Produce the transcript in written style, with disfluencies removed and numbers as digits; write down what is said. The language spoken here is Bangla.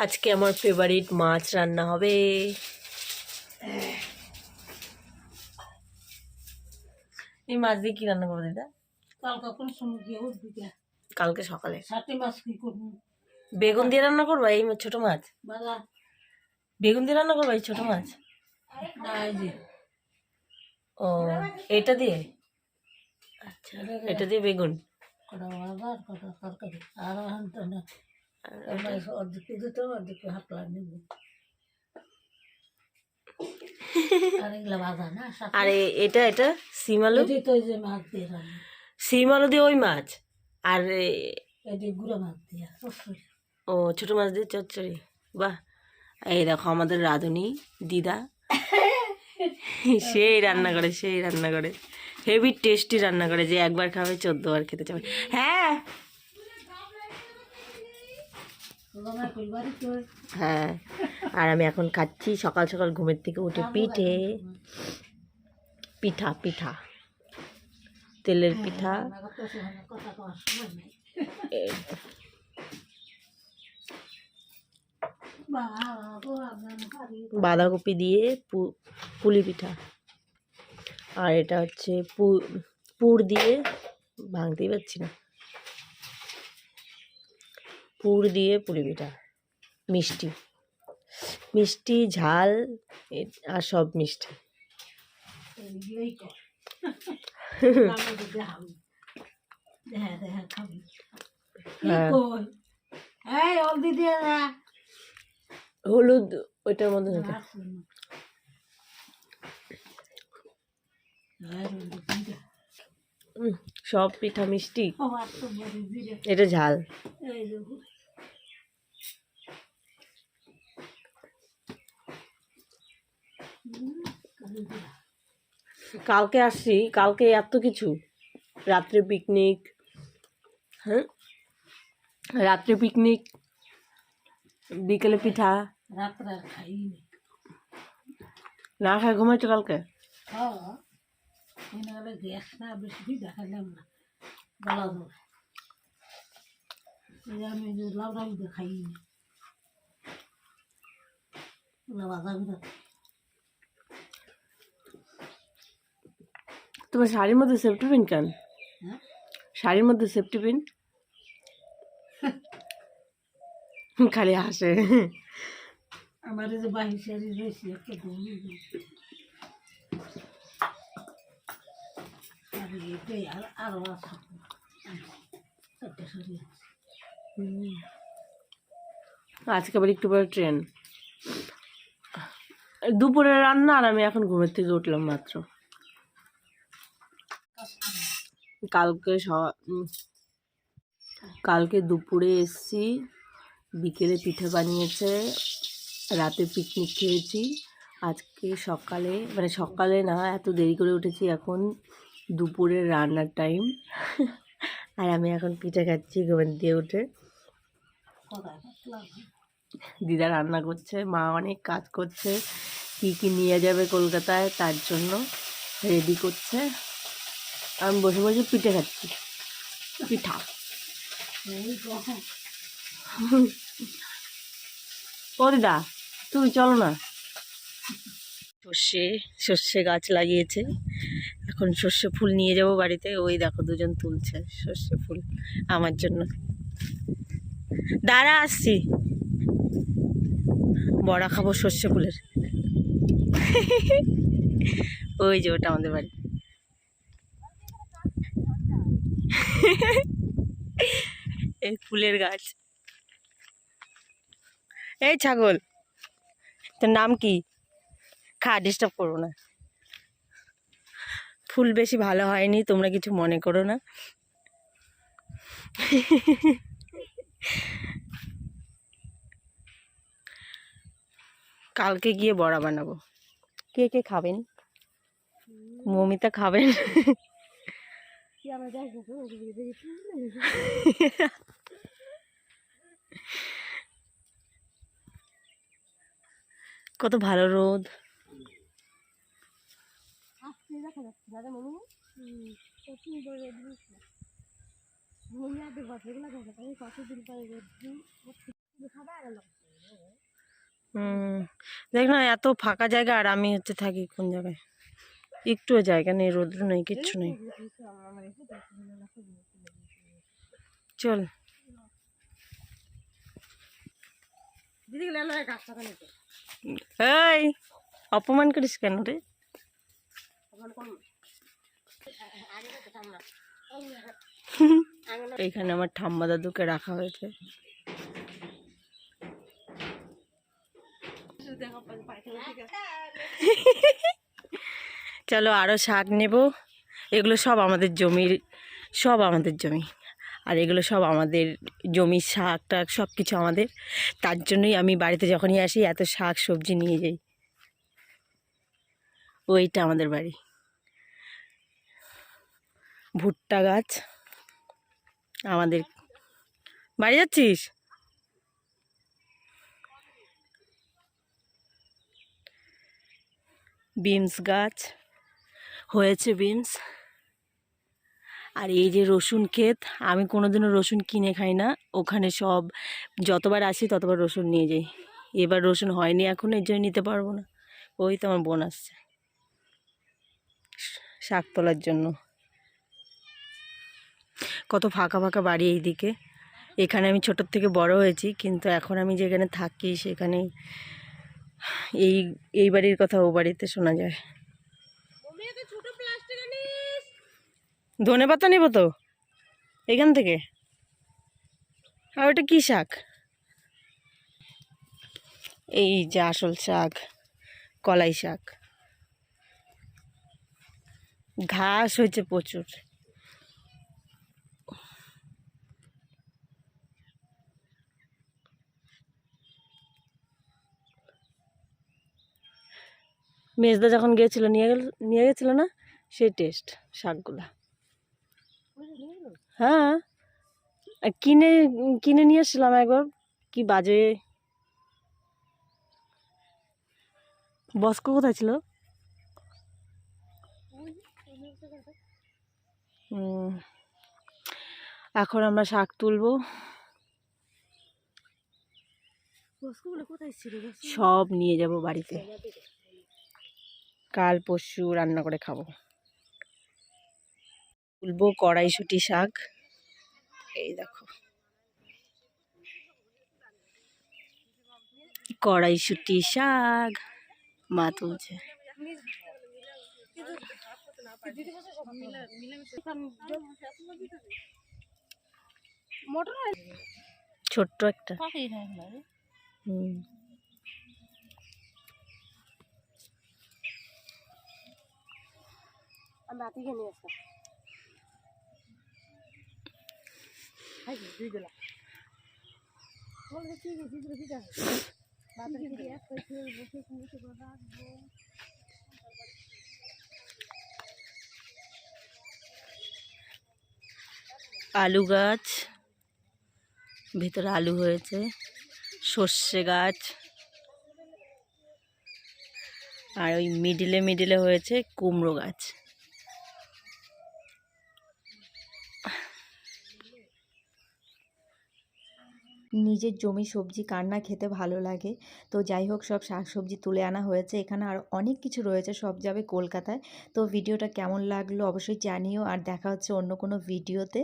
আজকে আমার ফেভারিট মাছ রান্না হবে। এই মাছ দিয়ে কি রান্না করবো দিদা? কালকে সকালে বেগুন দিয়ে রান্না করবো। এই ছোট মাছ বেগুন দিয়ে রান্না করবো, এই ছোট মাছ। ও এটা দিয়ে, আচ্ছা এটা দিয়ে বেগুন। আর এটা এটা সিম আলু, সিম আলু দিয়ে ওই মাছ। আর ও ছোট মাছ দিয়ে চচ্চড়ি। বাহ, এই দেখো আমাদের রাঁধুনি দিদা সেই রান্না করে, সেই রান্না করে, হেভি টেস্টি রান্না করে, যে একবার খাবে 14 বার খেতে চাবে। হ্যাঁ হ্যাঁ, আর আমি এখন খাচ্ছি সকাল সকাল ঘুমের থেকে উঠে পিঠা পিঠা তেলের পিঠা। বাঁধাকপি দিয়ে পুলি পিঠা। আর এটা হচ্ছে পুর দিয়ে, ভাঙতেই পারছি না, পুর দিয়ে পুলি পিঠা। মিষ্টি মিষ্টি ঝাল আর সব মিষ্টি। হলুদ ওইটার মধ্যে সব পিঠা মিষ্টি, এটা ঝাল। কালকে আসছি, কালকে এত কিছু, রাত্রে পিকনিক। হ্যাঁ রাত্রে পিকনিক, বিকেলে পিঠা, না খাই ঘুমাইছো কালকে। তোমার শাড়ির মধ্যে সেফটি পিন কেন? শাড়ির মধ্যে সেফটি পিন খালি হাসে। আমার যে বাহির শাড়ি রয়েছে আজকে আবার একটু পরে ট্রেন। দুপুরে রান্না, আর আমি এখন ঘুমের থেকে উঠলাম মাত্র। কালকে দুপুরে এসছি, বিকেলে পিঠে বানিয়েছে, রাতে পিকনিক খেয়েছি। আজকে সকালে, মানে সকালে না, এত দেরি করে উঠেছি, এখন দুপুরের রান্নার টাইম। আর আমি এখন পিঠে খাচ্ছি ঘুমের দিয়ে উঠে। দিদা রান্না করছে, মা অনেক কাজ করছে, কী কী নিয়ে যাবে কলকাতায় তার জন্য রেডি করছে। আমি বসে বসে পিঠে খাচ্ছি, পিঠা। ও দিদা তুমি চলো না। সর্ষে গাছ লাগিয়েছে, এখন সর্ষে ফুল নিয়ে যাব বাড়িতে। ওই দেখো দুজন তুলছে সর্ষে ফুল আমার জন্য। দাঁড়া আসছি, বড়া খাবো সর্ষে ফুলের। ওই যে ওটা আমাদের বাড়ি। এই ফুলের গাছ। এই ছাগল, তোর নাম কি? খা, ডিস্টার্ব করো না। ফুল বেশি ভালো হয়নি, তোমরা কিছু মনে করো না। কালকে গিয়ে বড়া বানাবো। কে কে খাবেন? মমিতা খাবেন। কত ভালো রোদ। দেখ না এত ফাঁকা জায়গা, আর আমি হচ্ছে থাকি কোন জায়গায়, একটুও জায়গা নেই, রৌদ্র নেই, কিচ্ছু নেই। চল এই অপমান করিস কেন রে? এইখানে আমার ঠাম্মা দাদুকে রাখা হয়েছে। চলো আরো শাক নেব। এগুলো সব আমাদের জমির, সব আমাদের জমি, আর এগুলো সব আমাদের জমির শাক টাক সব কিছু আমাদের। তার জন্যই আমি বাড়িতে যখনই আসি এত শাক সবজি নিয়ে যাই। ওইটা আমাদের বাড়ি। ভুট্টা গাছ আমাদের। বাড়ি যাচ্ছিস? বিনস গাছ হয়েছে, বিনস। আর এই যে রসুন ক্ষেত, আমি কোনোদিনও রসুন কিনে খাই না, ওখানে সব যতবার আসি ততবার রসুন নিয়ে যাই। এবার রসুন হয়নি এখন, এর জন্য নিতে পারবো না। ওই তো আমার বোন আসছে শাক তোলার জন্য। কত ফাঁকা ফাঁকা বাড়ি এইদিকে। এখানে আমি ছোটোর থেকে বড় হয়েছি, কিন্তু এখন আমি যেখানে থাকি সেখানে এই এই বাড়ির কথা ও বাড়িতে শোনা যায়। ধনে পাতা নেবো তো এখান থেকে। আর ওটা কী শাক? এই যে আসল শাক, কলাই শাক। ঘাস হয়েছে প্রচুর। মেজদা যখন গিয়েছিল নিয়ে গেছিল না, সেই টেস্ট শাকগুলা। হ্যাঁ, আর কিনে কিনে নিয়ে এসেছিলাম একবার, কি বাজে। বস্কো কোথায় ছিল? এখন আমরা শাক তুলবো। সব নিয়ে যাব বাড়িতে, কাল পরশু রান্না করে খাবো। তুলবো কড়াইশুঁটি শাক। এই দেখো কড়াইশুঁটি শাক মা তুলছে। ছোট্ট একটা। আলু গাছ, ভেতরে আলু হয়েছে, সর্ষে গাছ, আর ওই মিডিলে মিডিলে হয়েছে কুমড়ো গাছ। নিজের জমি সবজি কার না খেতে ভালো লাগে। তো যাই হোক, সব শাকসবজি তুলে আনা হয়েছে। এখানে আর অনেক কিছু রয়েছে, সব যাবে কলকাতায়। তো ভিডিওটা কেমন লাগলো অবশ্যই জানিও, আর দেখা হচ্ছে অন্য কোনো ভিডিওতে।